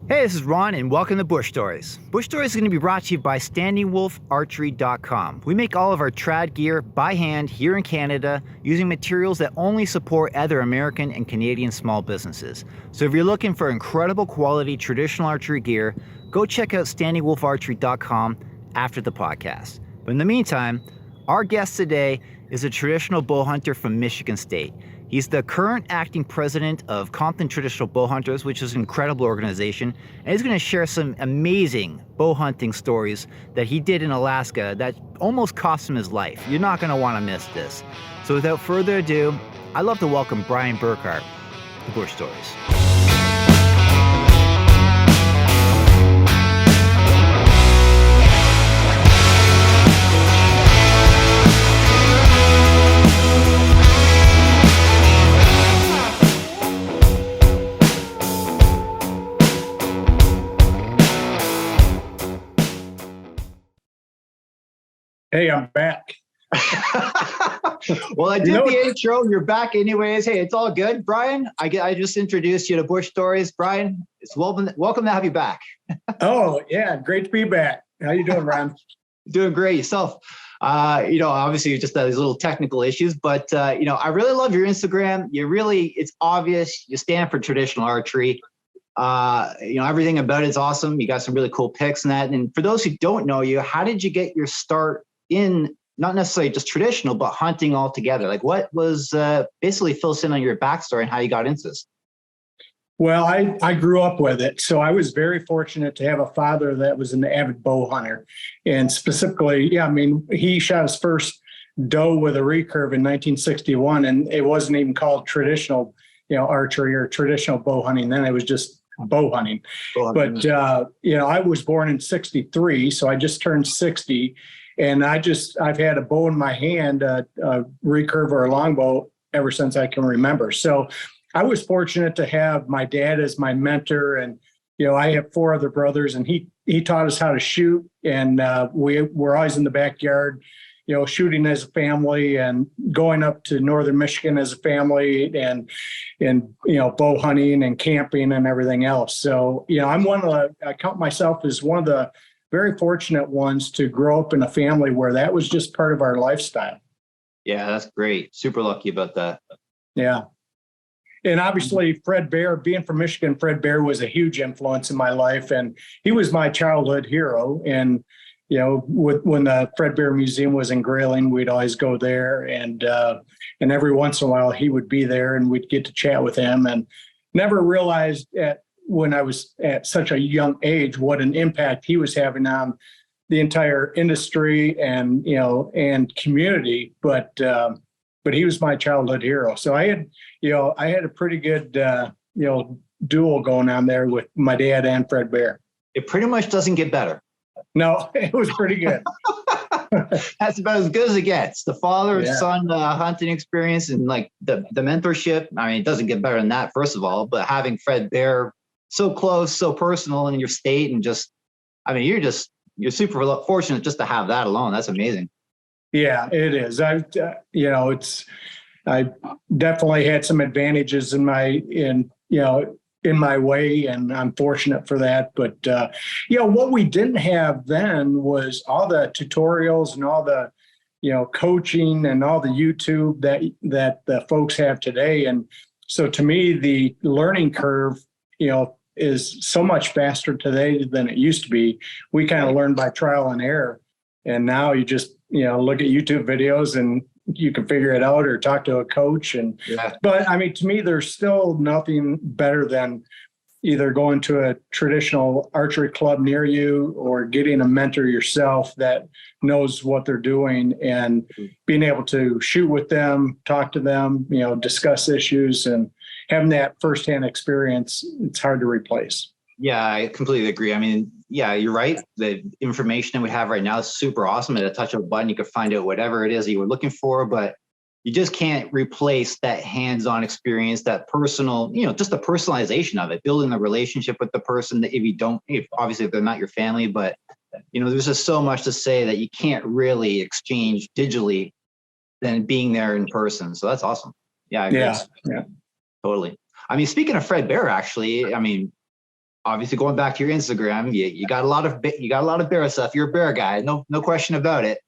Hey, this is Ron, and welcome to Bush Stories. Bush Stories is going to be brought to you by StandingWolfArchery.com. We make all of our trad gear by hand here in Canada using materials that only support other American and Canadian small businesses. So if you're looking for incredible quality traditional archery gear, go check out StandingWolfArchery.com after the podcast. But in the meantime, our guest today is a traditional bow hunter from Michigan State. He's the current acting president of Compton Traditional Bowhunters, which is an incredible organization, and he's going to share some amazing bow hunting stories that he did in Alaska that almost cost him his life. You're not going to want to miss this. So without further ado, I'd love to welcome Bryan Burkhardt to Bush Stories. Hey, I'm back. Well, I did the intro. You're back anyways. Hey, it's all good. Bryan, I just introduced you to Bush Stories. Bryan, it's welcome to have you back. Oh, yeah. Great to be back. How you doing, Ron? Doing great. Yourself? Obviously you just had these little technical issues, but I really love your Instagram. It's obvious you stand for traditional archery. Everything about it is awesome. You got some really cool pics and that. And for those who don't know you, how did you get your start in not necessarily just traditional, but hunting altogether? Like, what was basically fill us in on your backstory and how you got into this? Well, I grew up with it. So I was very fortunate to have a father that was an avid bow hunter. And specifically, he shot his first doe with a recurve in 1961, and it wasn't even called traditional, archery or traditional bow hunting. Then it was just bow hunting. But I was born in 63, so I just turned 60. And I've had a bow in my hand, a recurve or a longbow ever since I can remember. So I was fortunate to have my dad as my mentor. And, I have 4 other brothers, and he taught us how to shoot. And we were always in the backyard, shooting as a family and going up to northern Michigan as a family and bow hunting and camping and everything else. So, I count myself as one of the very fortunate ones to grow up in a family where that was just part of our lifestyle. Yeah, that's great. Super lucky about that. Yeah. And obviously Fred Bear, being from Michigan, Fred Bear was a huge influence in my life, and he was my childhood hero. And, when the Fred Bear Museum was in Grayling, we'd always go there, and every once in a while he would be there and we'd get to chat with him, and never realized when I was at such a young age what an impact he was having on the entire industry and community. But he was my childhood hero. So I had a pretty good duel going on there with my dad and Fred Bear. It pretty much doesn't get better. No, it was pretty good. That's about as good as it gets. The father-son hunting experience and like the mentorship. I mean, it doesn't get better than that, first of all. But having Fred Bear so close, so personal in your state, and you're super fortunate just to have that alone. That's amazing. Yeah, it is. I definitely had some advantages in my way, and I'm fortunate for that. But what we didn't have then was all the tutorials and all the coaching and all the YouTube that the folks have today. And so to me, the learning curve is so much faster today than it used to be. We kind of learned by trial and error, and now you just look at YouTube videos and you can figure it out or talk to a coach. But I mean, to me, there's still nothing better than either going to a traditional archery club near you or getting a mentor yourself that knows what they're doing and being able to shoot with them, talk to them, discuss issues, and having that firsthand experience. It's hard to replace. Yeah, I completely agree. I mean, yeah, you're right. The information that we have right now is super awesome. At a touch of a button, you can find out whatever it is that you were looking for, but you just can't replace that hands-on experience, that personal, just the personalization of it, building the relationship with the person that obviously if they're not your family, but there's just so much to say that you can't really exchange digitally than being there in person. So that's awesome. Yeah. I agree. Yeah. Totally. I mean, speaking of Fred Bear, actually, I mean, obviously going back to your Instagram, you got a lot of bear stuff. You're a bear guy, no question about it.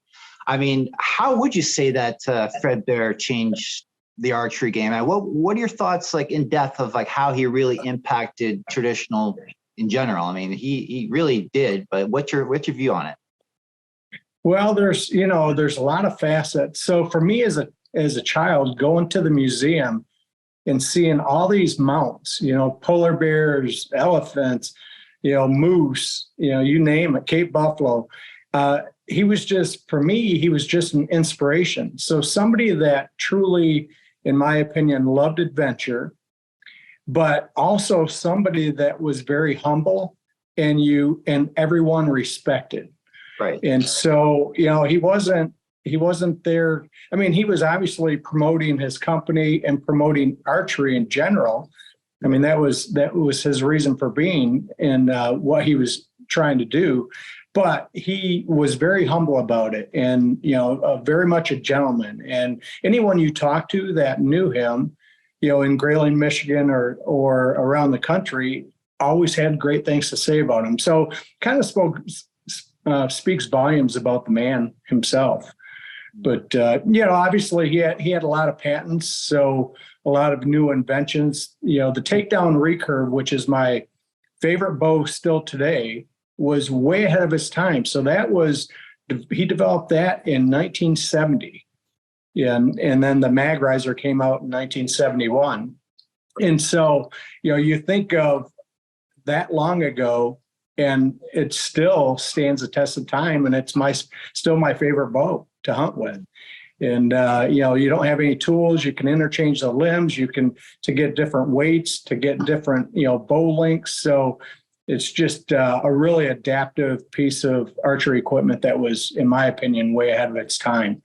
I mean, how would you say that Fred Bear changed the archery game? And what are your thoughts, like in depth, of like how he really impacted traditional in general? I mean, he really did, but what's your view on it? Well, there's a lot of facets. So for me as a child, going to the museum and seeing all these mounts, polar bears, elephants, moose, you name it, Cape Buffalo. He was just an inspiration. So somebody that truly, in my opinion, loved adventure, but also somebody that was very humble and everyone respected. Right. And so, he wasn't there. I mean, he was obviously promoting his company and promoting archery in general. I mean, that was his reason for being and what he was trying to do. But he was very humble about it and, very much a gentleman. And anyone you talk to that knew him, in Grayling, Michigan or around the country, always had great things to say about him. So kind of speaks volumes about the man himself. But, obviously he had a lot of patents, so a lot of new inventions. The takedown recurve, which is my favorite bow still today, was way ahead of his time. So he developed that in 1970. Yeah, and then the mag riser came out in 1971. And so, you think of that long ago, and it still stands the test of time, and it's still my favorite bow to hunt with. And you don't have any tools. You can interchange the limbs. You can to get different weights, to get different bow lengths. So it's just a really adaptive piece of archery equipment that was, in my opinion, way ahead of its time.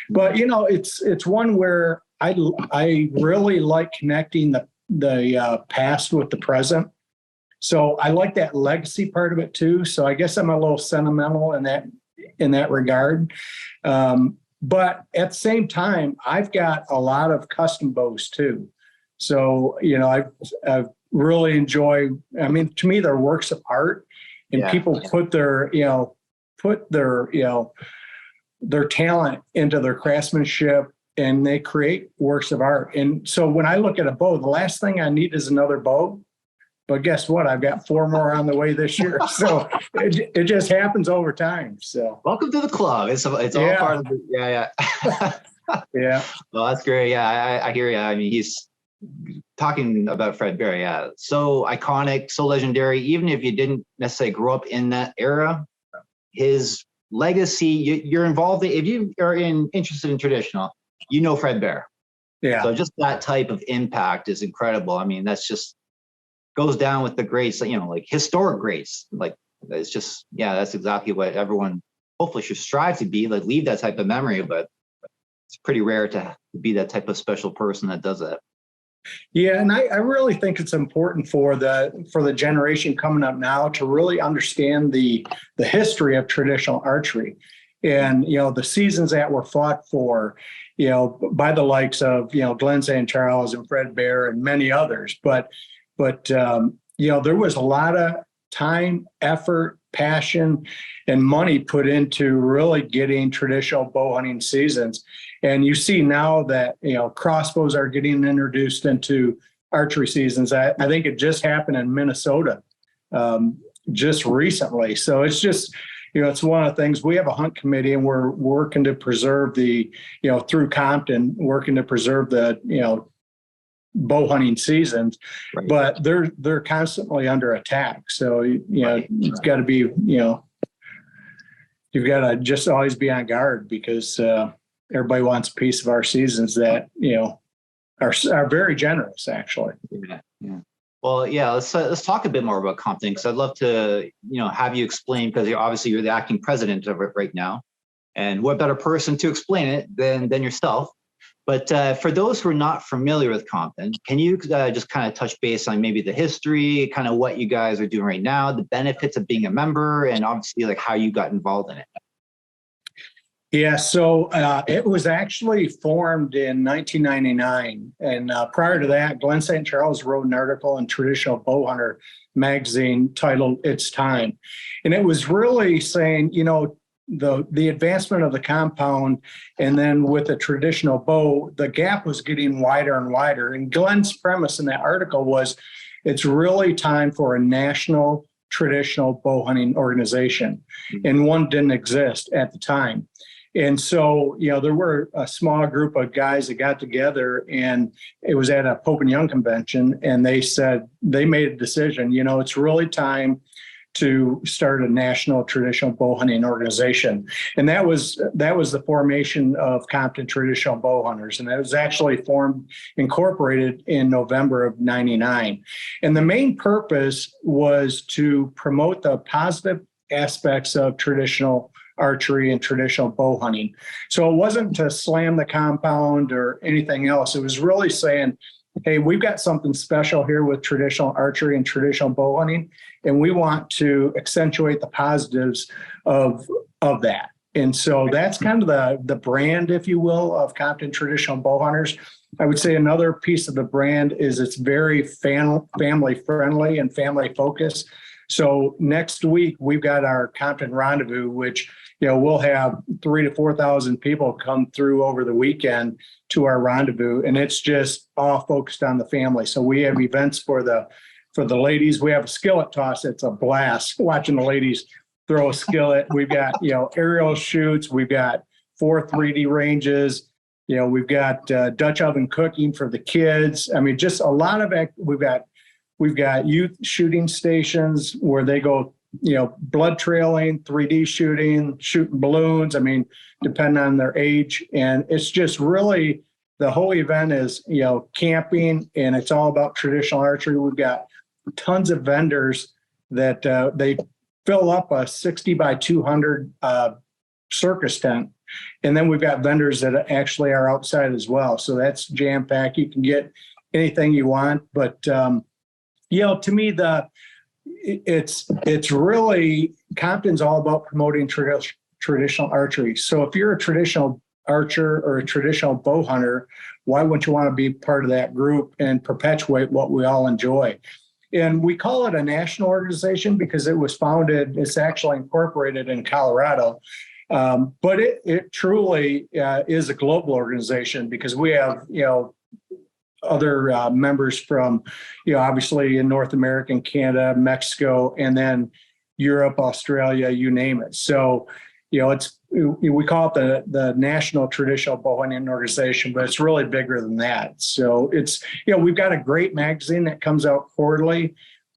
But it's one where I really like connecting the past with the present. So I like that legacy part of it too. So I guess I'm a little sentimental in that regard. But at the same time, I've got a lot of custom bows too. So, I've really enjoy, I mean, to me, they're works of art, and people put their talent into their craftsmanship, and they create works of art. And so when I look at a bow, the last thing I need is another bow. But guess what? I've got 4 more on the way this year. So it just happens over time. So welcome to the club. It's all part of it. Yeah. Yeah. Well, that's great. Yeah, I hear you. I mean, he's talking about Fred Bear. Yeah. So iconic, so legendary. Even if you didn't necessarily grow up in that era, his legacy, you're involved. If you are interested in traditional, Fred Bear. Yeah. So just that type of impact is incredible. I mean, that's just goes down with the greats, like historic greats. Like it's just, that's exactly what everyone hopefully should strive to be, like leave that type of memory, but it's pretty rare to be that type of special person that does that. Yeah. And I really think it's important for the generation coming up now to really understand the history of traditional archery and, the seasons that were fought for, by the likes of, Glenn St. Charles and Fred Bear and many others. But there was a lot of time, effort, passion, and money put into really getting traditional bow hunting seasons. And you see now that, crossbows are getting introduced into archery seasons. I think it just happened in Minnesota just recently. So it's just, it's one of the things. We have a hunt committee, and we're working to preserve through Compton, working to preserve the, bow hunting seasons, right. But they're constantly under attack. So, you've got to be, you've got to just always be on guard because everybody wants a piece of our seasons that, are very generous, actually. Yeah. Well, let's talk a bit more about Compton, because I'd love to, have you explain, because you're the acting president of it right now. And what better person to explain it than yourself? But for those who are not familiar with Compton, can you just kind of touch base on maybe the history, kind of what you guys are doing right now, the benefits of being a member, and obviously like how you got involved in it? Yeah, so it was actually formed in 1999. And prior to that, Glenn St. Charles wrote an article in Traditional Bowhunter magazine titled It's Time. And it was really saying, the advancement of the compound, and then with a traditional bow, the gap was getting wider and wider. And Glenn's premise in that article was, it's really time for a national traditional bow hunting organization. And one didn't exist at the time. And so, there were a small group of guys that got together, and it was at a Pope and Young convention. And they made a decision, it's really time to start a national traditional bow hunting organization. And that was the formation of Compton Traditional Bowhunters. And it was actually incorporated in November of '99. And the main purpose was to promote the positive aspects of traditional archery and traditional bow hunting. So it wasn't to slam the compound or anything else. It was really saying, hey, we've got something special here with traditional archery and traditional bow hunting, and we want to accentuate the positives of that. And so that's kind of the brand, if you will, of Compton Traditional Bowhunters. I would say another piece of the brand is it's very family friendly and family focused. So next week we've got our Compton Rendezvous, which we'll have 3,000 to 4,000 people come through over the weekend to our rendezvous, and it's just all focused on the family. So we have events for the ladies. We have a skillet toss. It's a blast watching the ladies throw a skillet. We've got aerial shoots. We've got 4 3D ranges. We've got Dutch oven cooking for the kids. I mean, just a lot of we've got youth shooting stations where they go blood trailing, 3D shooting balloons. I mean, depending on their age. And it's just really, the whole event is, camping, and it's all about traditional archery. We've got tons of vendors that they fill up a 60 by 200 circus tent. And then we've got vendors that actually are outside as well. So that's jam packed. You can get anything you want. But, to me, it's really, Compton's all about promoting traditional archery. So if you're a traditional archer or a traditional bow hunter, why wouldn't you want to be part of that group and perpetuate what we all enjoy? And we call it a national organization because it's actually incorporated in Colorado. But it truly is a global organization because we have, other members from, obviously in North America and Canada, Mexico, and then Europe, Australia, you name it. So, we call it the National Traditional Bowhunting Organization, but it's really bigger than that. So it's, we've got a great magazine that comes out quarterly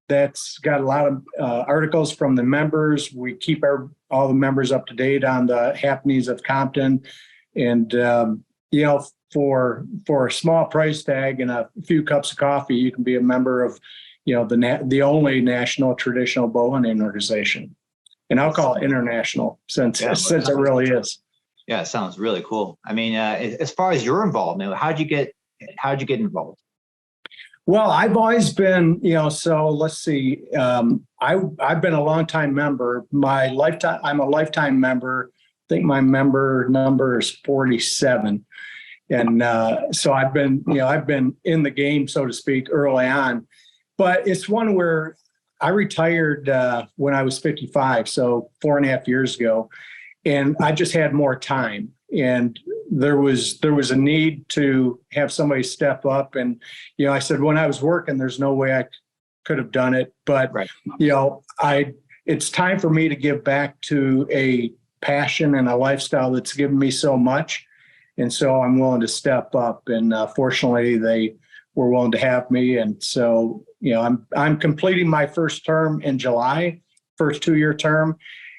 that's got a lot of articles from the members. We keep all the members up to date on the happenings of Compton. And, for a small price tag and a few cups of coffee, you can be a member of, the only national traditional bowhunting organization. And I'll call it international since it really is. Yeah, it sounds really cool. I mean, as far as your involvement, how'd you get involved? Well, I've always been, so let's see. I've been a longtime member. I'm a lifetime member. I think my member number is 47. And so I've been in the game, so to speak, early on. But it's one where I retired when I was 55, so 4.5 years ago, and I just had more time. And there was a need to have somebody step up. And, I said, when I was working, there's no way I could have done it. But, right. It's time for me to give back to a passion and a lifestyle that's given me so much. And so I'm willing to step up. And fortunately, they were willing to have me. And so, I'm completing my first term in July, first 2-year term.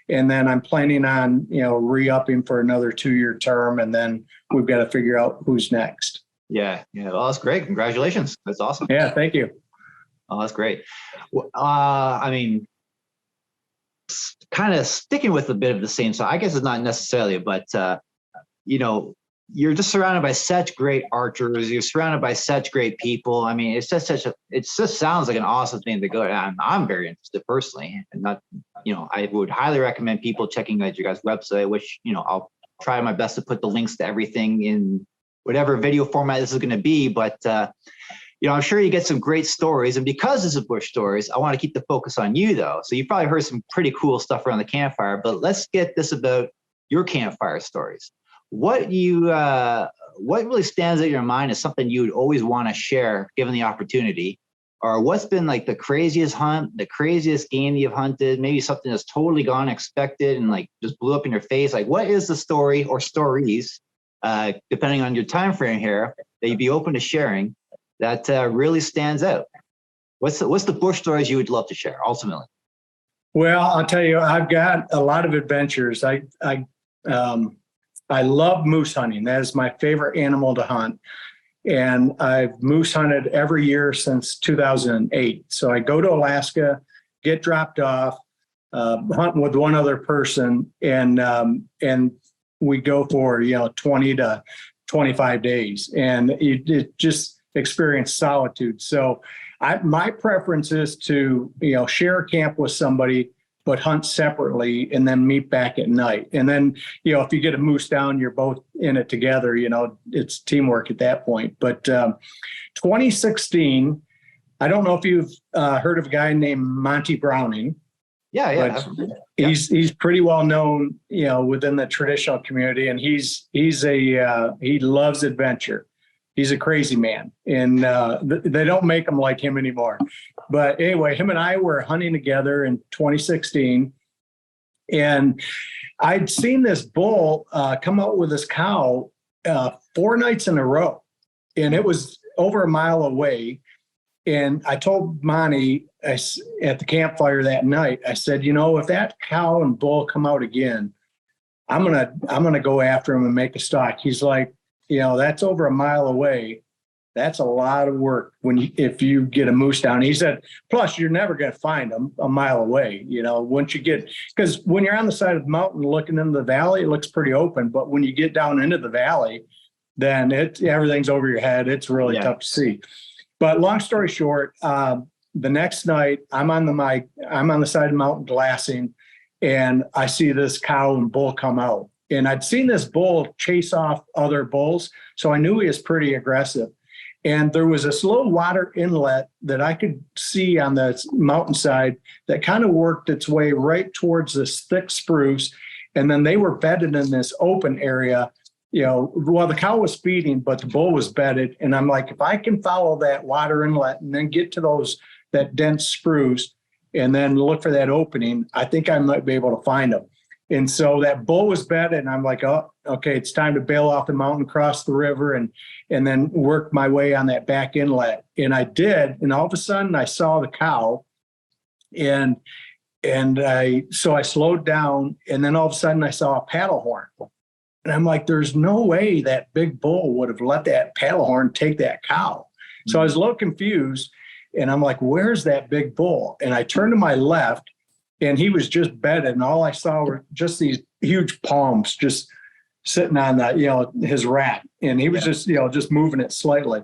And then I'm planning on, re-upping for another 2-year term. And then we've got to figure out who's next. Yeah. Well, that's great. Congratulations. That's awesome. Yeah. Thank you. Oh, that's great. I mean, kind of sticking with a bit of the same. So I guess it's not necessarily, but, you're just surrounded by such great archers. You're surrounded by such great people. I mean, it just sounds like an awesome thing to go down. I'm very interested personally, and I would highly recommend people checking out your guys' website, which, I'll try my best to put the links to everything in whatever video format this is going to be. But, I'm sure you get some great stories. And because this is bush stories, I want to keep the focus on you, though. So you probably heard some pretty cool stuff around the campfire, but let's get this about your campfire stories. What really stands out in your mind as something you would always want to share given the opportunity? Or what's been like the craziest hunt, the craziest game you've hunted, maybe something that's totally gone unexpected and like just blew up in your face? Like, what is the story or stories, depending on your time frame here, that you'd be open to sharing that really stands out? What's the bush stories you would love to share ultimately? Well, I'll tell you, I've got a lot of adventures. I love moose hunting. That is my favorite animal to hunt. And I've moose hunted every year since 2008. So I go to Alaska, get dropped off, hunt with one other person, and we go for 20 to 25 days, and it just experience solitude. So my preference is to share a camp with somebody, but hunt separately and then meet back at night. And then, if you get a moose down, you're both in it together, it's teamwork at that point. But 2016, I don't know if you've heard of a guy named Monty Browning. Yeah. He's pretty well known, within the traditional community, and he loves adventure. He's a crazy man, and they don't make them like him anymore. But anyway, him and I were hunting together in 2016, and I'd seen this bull come out with this cow 4 nights in a row, and it was over a mile away. And I told Monty at the campfire that night, I said, if that cow and bull come out again, I'm gonna go after him and make a stalk. He's like, that's over a mile away. That's a lot of work if you get a moose down. He said, plus you're never going to find them a mile away. Once you because when you're on the side of the mountain looking into the valley, it looks pretty open. But when you get down into the valley, then everything's over your head. It's really tough to see. But long story short, the next night I'm on the side of the mountain glassing, and I see this cow and bull come out. And I'd seen this bull chase off other bulls, so I knew he was pretty aggressive. And there was this little water inlet that I could see on the mountainside that kind of worked its way right towards this thick spruce. And then they were bedded in this open area, while the cow was feeding, but the bull was bedded. And I'm like, if I can follow that water inlet and then get to that dense spruce and then look for that opening, I think I might be able to find them. And so that bull was bedded, and I'm like, oh, okay, it's time to bail off the mountain, cross the river, and then work my way on that back inlet. And I did, and all of a sudden I saw the cow, and I slowed down, and then all of a sudden I saw a paddle horn. And I'm like, there's no way that big bull would have let that paddle horn take that cow. So I was a little confused, and I'm like, where's that big bull? And I turned to my left, and he was just bedded, and all I saw were just these huge palms just sitting on his rack. And he was just moving it slightly.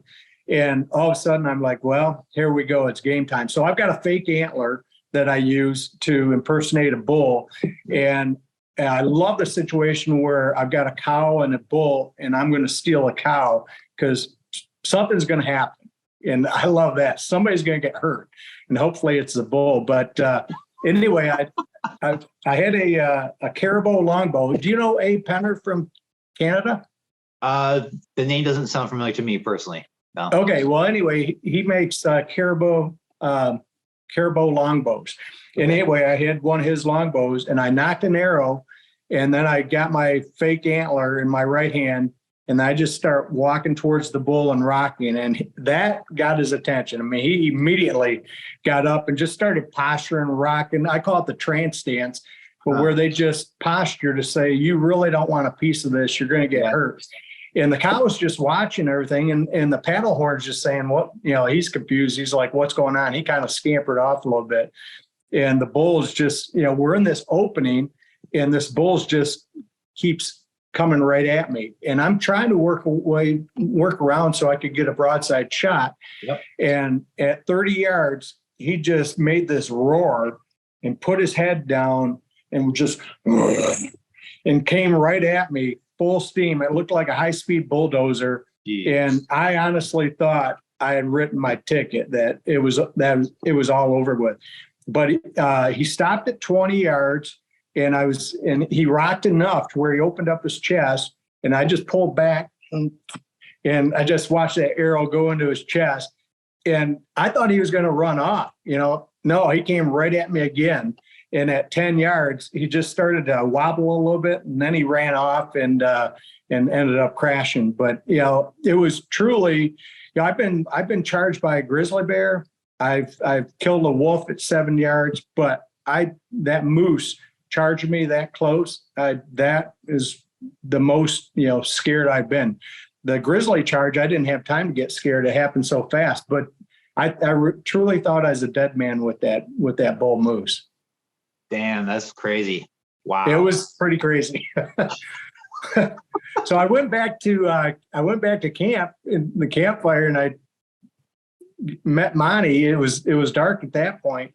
And all of a sudden I'm like, well, here we go. It's game time. So I've got a fake antler that I use to impersonate a bull. And I love the situation where I've got a cow and a bull, and I'm going to steal a cow because something's going to happen. And I love that. Somebody's going to get hurt, and hopefully it's the bull. But anyway, I had a caribou longbow. Do you know Abe Penner from Canada? The name doesn't sound familiar to me personally. No. Okay. Well, anyway, he makes caribou longbows. Okay. And anyway, I had one of his longbows, and I knocked an arrow, and then I got my fake antler in my right hand, and I just start walking towards the bull and rocking, and that got his attention. I mean, he immediately got up and just started posturing, rocking. I call it the trance dance, but where they just posture to say, you really don't want a piece of this. You're going to get hurt. And the cow was just watching everything, and the paddle horn's just saying, what, he's confused. He's like, what's going on? He kind of scampered off a little bit. And the bull's just, we're in this opening, and this bull's just keeps coming right at me. And I'm trying to work around so I could get a broadside shot. Yep. And at 30 yards, he just made this roar and put his head down and just and came right at me full steam. It looked like a high-speed bulldozer. Jeez. And I honestly thought I had written my ticket that it was all over with. But he stopped at 20 yards, and he rocked enough to where he opened up his chest, and I just pulled back, and I just watched that arrow go into his chest, and I thought he was going to run off. No, he came right at me again. And at 10 yards, he just started to wobble a little bit, and then he ran off and ended up crashing. But it was truly. I've been charged by a grizzly bear. I've killed a wolf at 7 yards, but that moose charging me that close, that is the most scared I've been. The grizzly charge, I didn't have time to get scared. It happened so fast, but I truly thought I was a dead man with that bull moose. Damn, that's crazy. Wow. It was pretty crazy. So I went back to camp in the campfire, and I met Monty. It was dark at that point,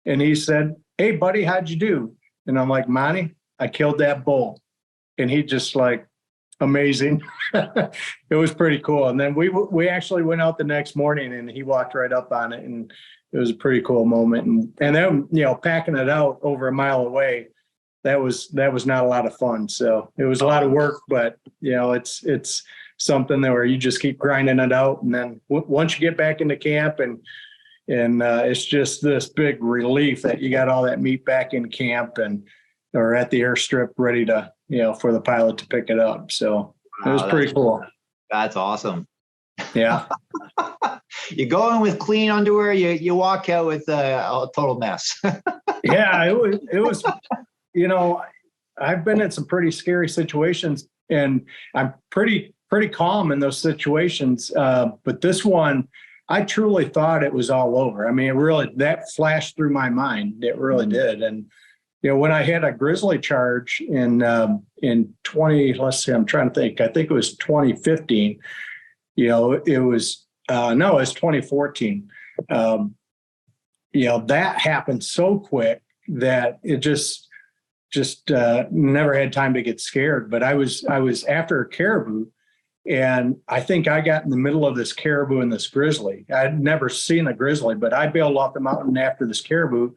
and he said, "Hey buddy, how'd you do?" And I'm like, "Monty, I killed that bull." And he just like, amazing. It was pretty cool. And then we actually went out the next morning, and he walked right up on it, and it was a pretty cool moment. And then packing it out over a mile away, that was not a lot of fun. So it was a lot of work, but it's something where you just keep grinding it out. And then once you get back into camp and it's just this big relief that you got all that meat back in camp or at the airstrip ready to, for the pilot to pick it up. So it was pretty cool. That's awesome. Yeah. You go in with clean underwear, you walk out with a total mess. Yeah, it was, I've been in some pretty scary situations, and I'm pretty calm in those situations. But this one, I truly thought it was all over. I mean, that flashed through my mind. It really did. And, when I had a grizzly charge in 20, let's see, I'm trying to think, I think it was 2015, it was 2014. That happened so quick that it just never had time to get scared. But I was after a caribou, and I think I got in the middle of this caribou and this grizzly. I'd never seen a grizzly, but I bailed off the mountain after this caribou,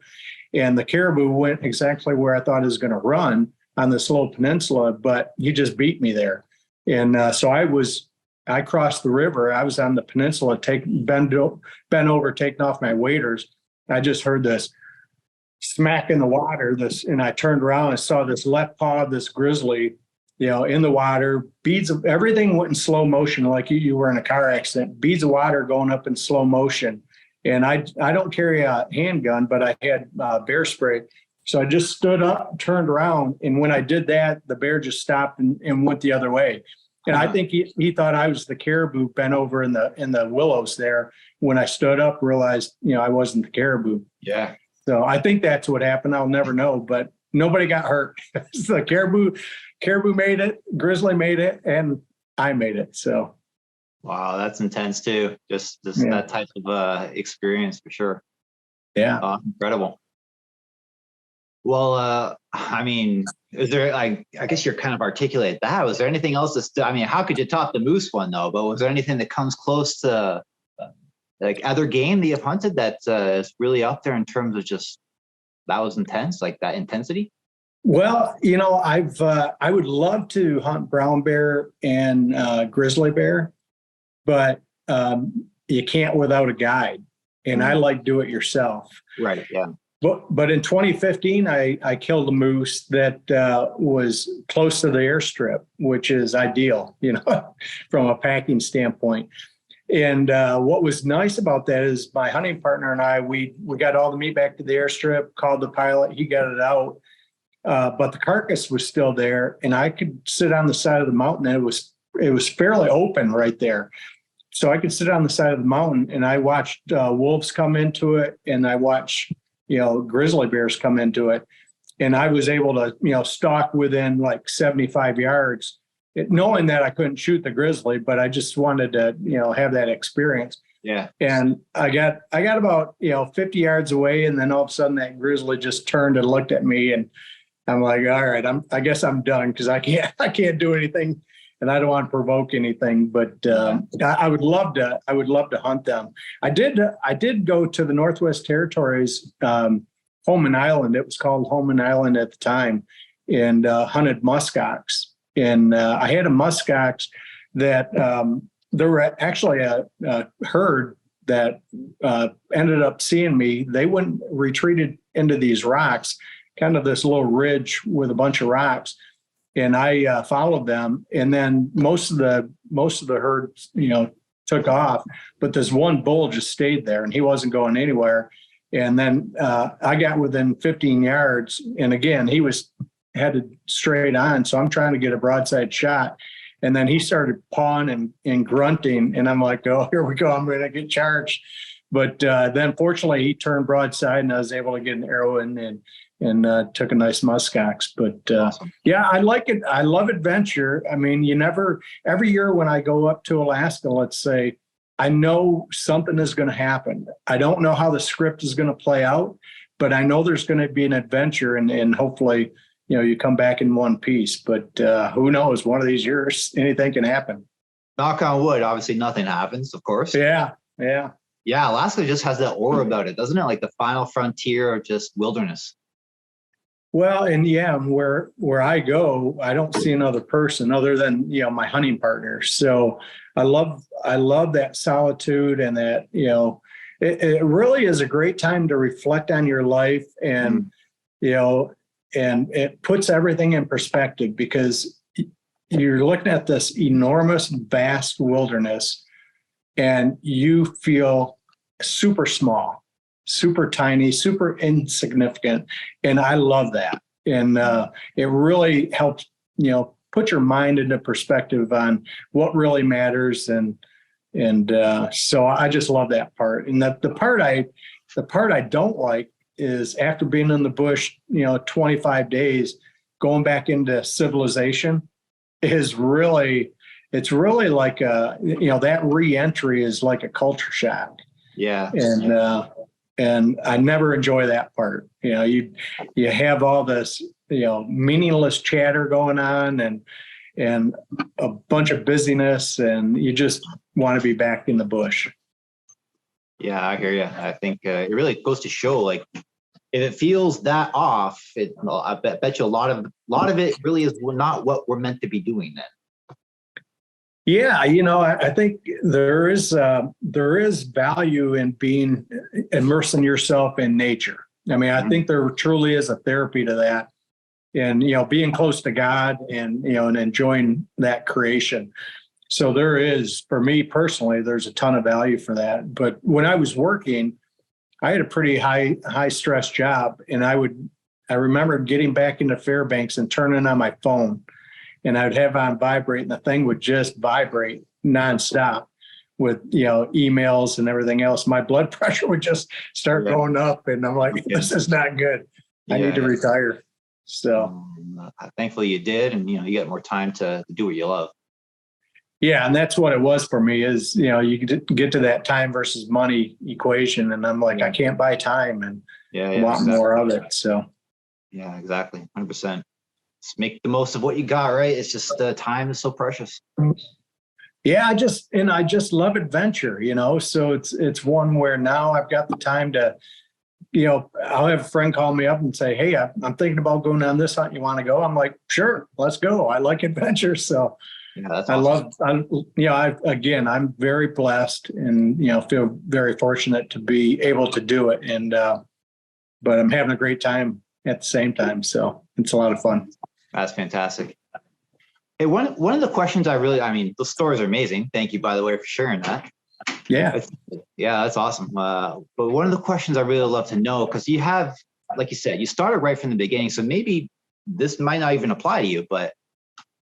and the caribou went exactly where I thought it was going to run on this little peninsula, but he just beat me there. And so I crossed the river. I was on the peninsula, bent over, taking off my waders. I just heard this smack in the water, and I turned around and saw this left paw of this grizzly, in the water. Beads of everything went in slow motion, like you were in a car accident. Beads of water going up in slow motion. And I don't carry a handgun, but I had bear spray. So I just stood up, turned around, and when I did that, the bear just stopped and went the other way. And I think he thought I was the caribou bent over in the willows there. When I stood up, realized, I wasn't the caribou. Yeah. So I think that's what happened. I'll never know, but nobody got hurt. So caribou made it, grizzly made it, and I made it. So. Wow, that's intense too. Just that type of experience for sure. Yeah. Incredible. Well, I mean, is there, I guess you're kind of articulated that. Was there anything else how could you top the moose one though? But was there anything that comes close to like other game that you've hunted that is really up there in terms of just that was intense, like that intensity? Well, I would love to hunt brown bear and grizzly bear, but you can't without a guide. And I like do it yourself. Right. Yeah. But in 2015, I killed a moose that was close to the airstrip, which is ideal, from a packing standpoint. And what was nice about that is my hunting partner and I, we got all the meat back to the airstrip, called the pilot, he got it out. But the carcass was still there, and I could sit on the side of the mountain, and it was fairly open right there. So I could sit on the side of the mountain, and I watched wolves come into it, and I watched grizzly bears come into it. And I was able to, stalk within like 75 yards, knowing that I couldn't shoot the grizzly, but I just wanted to, have that experience. Yeah. And I got about, 50 yards away, and then all of a sudden that grizzly just turned and looked at me, and I'm like, all right, I guess I'm done, because I can't do anything and I don't want to provoke anything, but I would love to. I would love to hunt them. I did go to the Northwest Territories, Holman Island. It was called Holman Island at the time, and hunted muskox. And I had a muskox that there were actually a herd that ended up seeing me. They went retreated into these rocks, kind of this little ridge with a bunch of rocks, and I followed them. And then most of the herd, took off, but this one bull just stayed there, and he wasn't going anywhere. And then I got within 15 yards, and again he was headed straight on, so I'm trying to get a broadside shot. And then he started pawing and grunting, and I'm like, oh, here we go, I'm going to get charged. But then fortunately he turned broadside, and I was able to get an arrow in and took a nice muskox. But Awesome. yeah, I like it. I love adventure. I mean, every year when I go up to Alaska, let's say, I know something is going to happen. I don't know how the script is going to play out, but I know there's going to be an adventure, and hopefully, you come back in one piece. But who knows? One of these years, anything can happen. Knock on wood. Obviously, nothing happens, of course. Yeah. Yeah, Alaska just has that aura about it, doesn't it? Like the final frontier of just wilderness. Well, and yeah, where I go, I don't see another person other than my hunting partner. So I love that solitude, and that it really is a great time to reflect on your life, and and it puts everything in perspective, because you're looking at this enormous, vast wilderness, and you feel super small, super tiny, super insignificant. And I love that. And it really helps, put your mind into perspective on what really matters. And so I just love that part. And the part I don't like is, after being in the bush, 25 days, going back into civilization it's really like that re-entry is like a culture shock. Yeah. And I never enjoy that part. You have all this, meaningless chatter going on, and a bunch of busyness, and you just want to be back in the bush. Yeah, I hear you. I think it really goes to show, like, if it feels that off, I bet you a lot of it really is not what we're meant to be doing then. Yeah, I think there is value in immersing yourself in nature. I mean, I think there truly is a therapy to that, and being close to God, and and enjoying that creation. So there is, for me personally, there's a ton of value for that. But when I was working, I had a pretty high stress job, and I remember getting back into Fairbanks and turning on my phone, and I'd have on vibrate, and the thing would just vibrate nonstop with emails and everything else. My blood pressure would just start going up, and I'm like, this is not good. I need to retire. So thankfully you did, and you get more time to do what you love. Yeah, and that's what it was for me. Is you get to that time versus money equation, and I'm like, I can't buy time, and I want more of it. So yeah, exactly, 100%. Just make the most of what you got, right? It's just time is so precious. Yeah, I just love adventure, So it's one where now I've got the time to, I'll have a friend call me up and say, hey, I'm thinking about going on this hunt. You want to go? I'm like, sure, let's go. I like adventure, so. Yeah, that's awesome. I'm very blessed, and feel very fortunate to be able to do it, and but I'm having a great time at the same time, so it's a lot of fun. That's fantastic. Hey, one of the questions the stories are amazing. Thank you, by the way, for sharing that. Yeah, that's awesome. But one of the questions I really love to know, because you have, like you said, you started right from the beginning, so maybe this might not even apply to you, but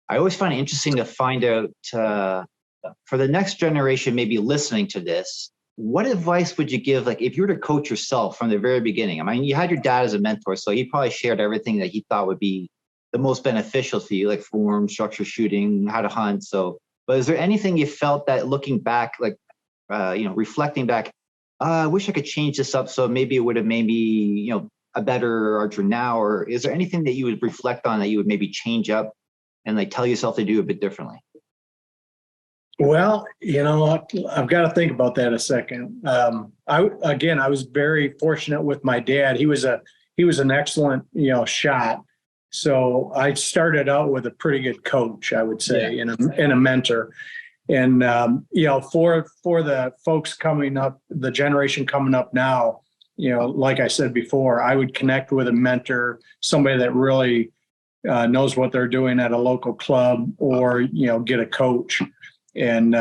I always find it interesting to find out for the next generation, maybe listening to this, what advice would you give? Like, if you were to coach yourself from the very beginning, I mean, you had your dad as a mentor, so he probably shared everything that he thought would be the most beneficial to you, like form, structure, shooting, how to hunt. So, but is there anything you felt that looking back, like, reflecting back, I wish I could change this up, so maybe it would have made me, a better archer now? Or is there anything that you would reflect on that you would maybe change up and like tell yourself to do a bit differently? Well, I've got to think about that a second. I was very fortunate with my dad. He was an excellent, shot. So I started out with a pretty good coach, I would say, and a mentor. And for the folks coming up, the generation coming up now, like I said before, I would connect with a mentor, somebody that really knows what they're doing at a local club, or get a coach and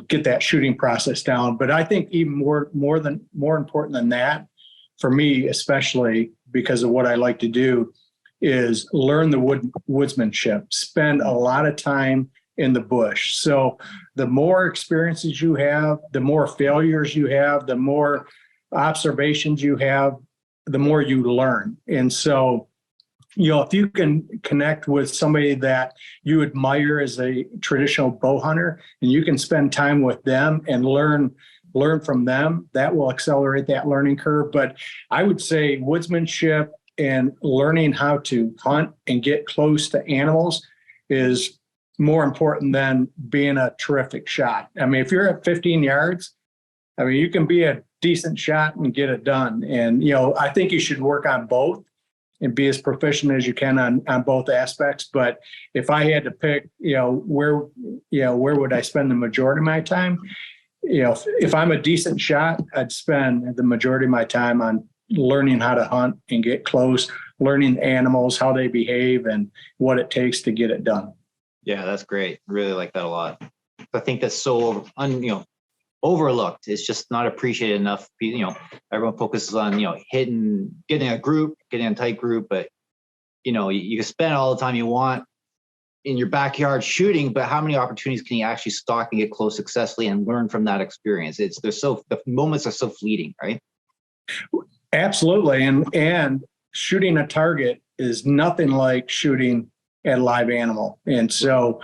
get that shooting process down. But I think even more important than that, for me especially, because of what I like to do, is learn the woodsmanship. Spend a lot of time in the bush. So the more experiences you have, the more failures you have, the more observations you have, the more you learn. And so, if you can connect with somebody that you admire as a traditional bow hunter, and you can spend time with them and learn from them, that will accelerate that learning curve. But I would say woodsmanship and learning how to hunt and get close to animals is more important than being a terrific shot. I mean, if you're at 15 yards, you can be a decent shot and get it done. And, I think you should work on both and be as proficient as you can on both aspects. But if I had to pick, where would I spend the majority of my time? If I'm a decent shot, I'd spend the majority of my time on learning how to hunt and get close, learning animals, how they behave, and what it takes to get it done. Yeah, that's great. Really like that a lot. I think that's so overlooked. It's just not appreciated enough. Everyone focuses on getting a tight group, but you can spend all the time you want in your backyard shooting, but how many opportunities can you actually stalk and get close successfully and learn from that experience? The moments are so fleeting, right? Absolutely. And shooting a target is nothing like shooting at a live animal. And so,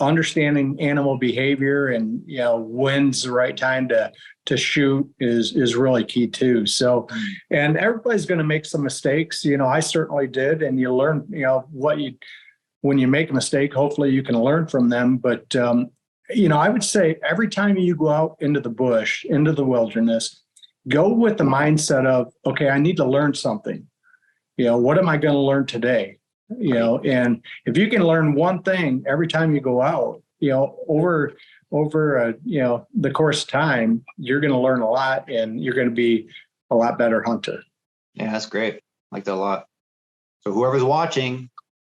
understanding animal behavior and, when's the right time to shoot is really key too. So, and everybody's going to make some mistakes. I certainly did. And you learn, when you make a mistake, hopefully you can learn from them. But, I would say every time you go out into the bush, into the wilderness, go with the mindset of, okay, I need to learn something. What am I going to learn today? And if you can learn one thing every time you go out, over the course of time, you're going to learn a lot and you're going to be a lot better hunter. Yeah, that's great. I like that a lot. So whoever's watching,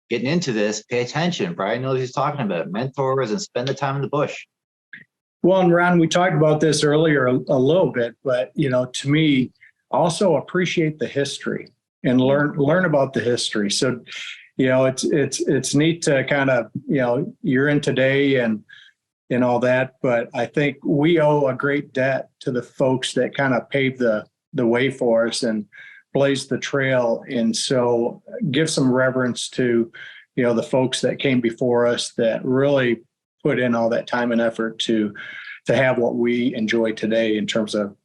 getting into this, pay attention. Bryan knows he's talking about mentors and spend the time in the bush. Well, and Ron, we talked about this earlier a little bit, but, to me, also appreciate the history and learn about the history. So, it's neat to kind of, you're in today and all that, but I think we owe a great debt to the folks that kind of paved the way for us and blazed the trail. And so give some reverence to, the folks that came before us that really put in all that time and effort to have what we enjoy today in terms of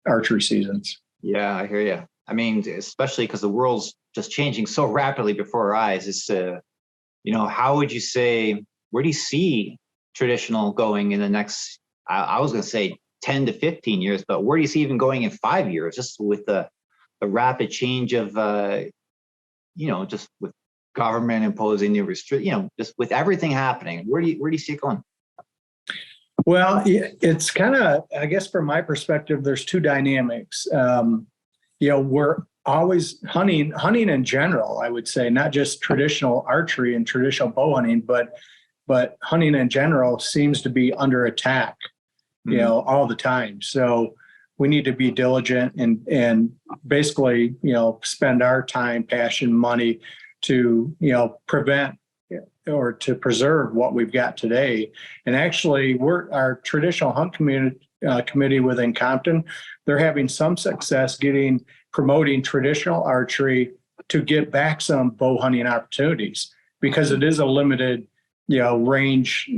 archery seasons. Yeah, I hear you. I mean, especially because the world's just changing so rapidly before our eyes. It's, how would you say, where do you see traditional going in the next, I was going to say 10 to 15 years, but where do you see even going in 5 years, just with the rapid change of, just with government imposing new restrictions, just with everything happening, where do you see it going? Well, it's kind of, I guess from my perspective, there's two dynamics. We're always hunting in general, I would say, not just traditional archery and traditional bow hunting, but hunting in general seems to be under attack, all the time. So we need to be diligent and basically, spend our time, passion, money to, prevent or to preserve what we've got today. And actually, our traditional hunt committee within Compton, they're having some success promoting traditional archery to get back some bow hunting opportunities, because it is a limited, range,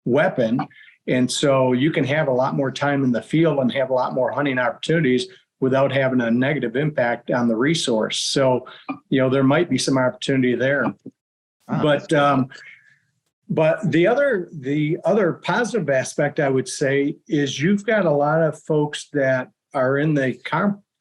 weapon. And so you can have a lot more time in the field and have a lot more hunting opportunities without having a negative impact on the resource. So, there might be some opportunity there. But But the other positive aspect I would say is you've got a lot of folks that are in the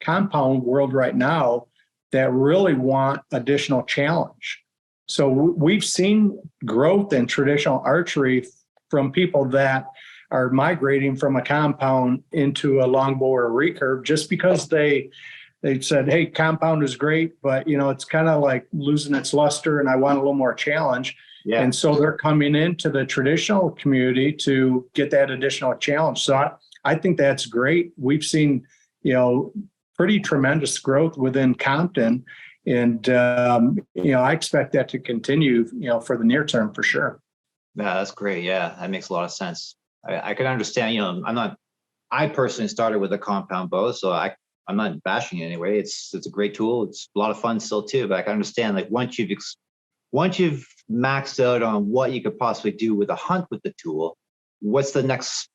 compound world right now that really want additional challenge. So we've seen growth in traditional archery from people that are migrating from a compound into a longbow or a recurve just because they said, hey, compound is great, but it's kind of like losing its luster and I want a little more challenge. Yeah. And so they're coming into the traditional community to get that additional challenge. So I think that's great. We've seen, pretty tremendous growth within Compton. And, I expect that to continue, for the near term for sure. Yeah, that's great. Yeah, that makes a lot of sense. I can understand, I personally started with a compound bow, so I'm not bashing it anyway. It's a great tool. It's a lot of fun still too, but I can understand like once you've maxed out on what you could possibly do with a hunt with the tool, what's the next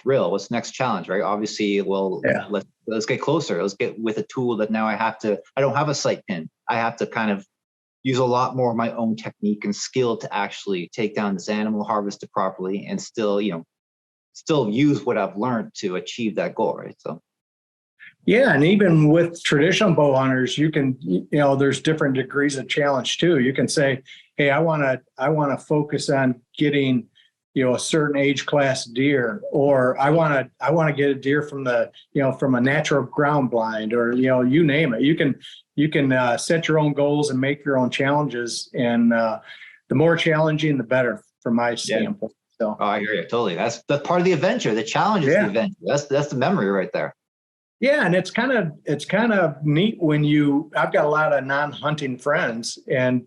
thrill? What's the next challenge, right? Obviously, let's get closer. Let's get with a tool that now I don't have a sight pin. I have to kind of use a lot more of my own technique and skill to actually take down this animal, harvest it properly, and still use what I've learned to achieve that goal, right? So. Yeah, and even with traditional bow hunters, you can, there's different degrees of challenge too. You can say, hey, I want to focus on getting, a certain age class deer, or I want to get a deer from from a natural ground blind, or you name it. You can set your own goals and make your own challenges, and the more challenging, the better from my standpoint. So, I hear you totally. That's part of the adventure. The challenge is the adventure. That's the memory right there. Yeah, and it's kind of neat when I've got a lot of non-hunting friends, and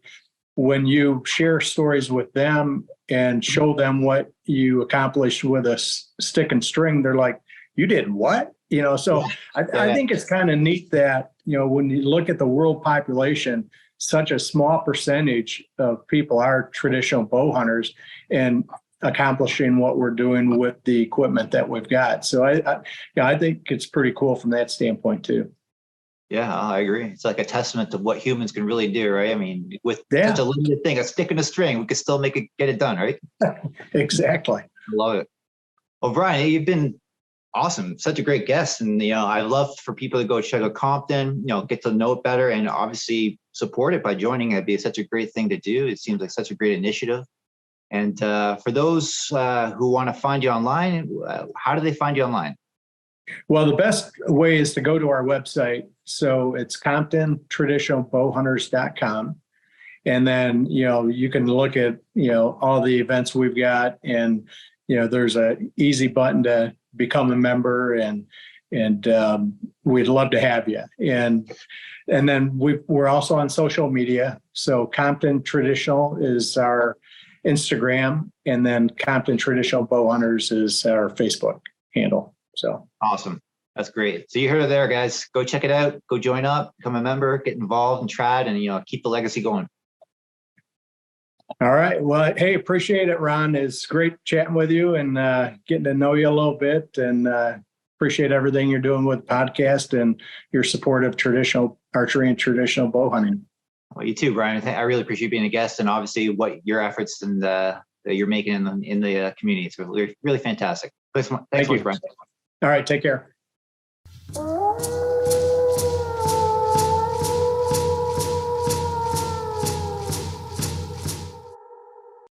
when you share stories with them and show them what you accomplished with a stick and string, they're like, "You did what?" So I think it's kind of neat that when you look at the world population, such a small percentage of people are traditional bow hunters, and accomplishing what we're doing with the equipment that we've got. So I think it's pretty cool from that standpoint too. Yeah, I agree. It's like a testament to what humans can really do, right? I mean, with such a limited thing, a stick and a string, we can still get it done, right? Exactly. I love it. Well, Bryan, you've been awesome. Such a great guest. And, I love for people to go check out Compton, get to know it better and obviously support it by joining. It'd be such a great thing to do. It seems like such a great initiative. And for those who want to find you online, how do they find you online? Well, the best way is to go to our website. So it's ComptonTradtionalBowhunters.com. And then, you can look at, all the events we've got, and, there's an easy button to become a member, and we'd love to have you. And then we're also on social media. So Compton Traditional is our Instagram, and then Compton Traditional Bowhunters is our Facebook handle. So awesome. That's great. So you heard it there, guys. Go check it out. Go join up, become a member, get involved and trad, and keep the legacy going. All right. Well, hey, appreciate it, Ron. It's great chatting with you and getting to know you a little bit, and appreciate everything you're doing with the podcast and your support of traditional archery and traditional bow hunting. Well, you too, Bryan. I really appreciate being a guest, and obviously what your efforts and that you're making in the community. It's really, really fantastic. Thanks so much, Bryan. All right. Take care.